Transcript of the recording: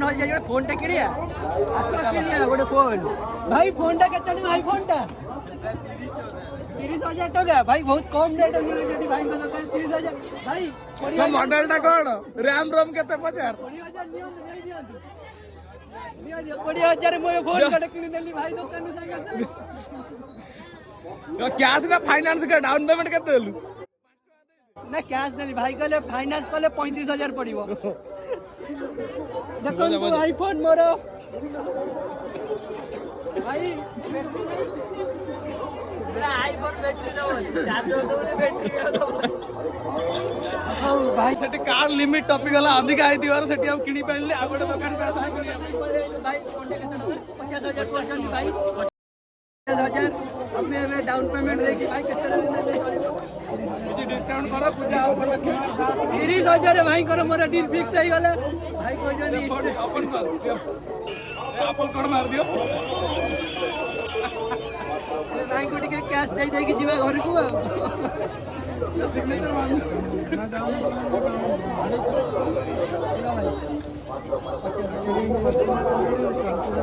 phone टा किणिया गोटे phone भाई फोन टा केते भाई फोन टा 30,000 टका भाई बहुत कम रेट मिलुछि भाई को दरकार 30,000 भाई मॉडल टा कोन रैम रोम केते पचार 20,000 नियो 20,000 मो फोन कटे किनि देली भाई दुकान से कैश ना फाइनेंस का डाउन पेमेंट केते देलु ना कैश देली भाई कहले फाइनेंस कहले 35,000 पड़िबो देखो आईफोन मोर भाई आईफोन बैटरी दो चार्जर दो बैटरी दो भाई सेठी कार लिमिट टॉपिक वाला अधिक आई दिवार सेठी हम किनी पाइले आ गोटे दुकान पे भाई भाई फोन केते 50,000 परसेंट भाई 50,000 हमें डाउन पेमेंट देकी भाई केते दिन डिस्काउंट करो पूजा ऊपर 30,000 भाई करो मोर डील फिक्स हो गले भाई को जानी ओपन कर एप्पल कोड मार दियो भाई को टिके कैश दे देकी जीवा घर को सिग्नेचर मान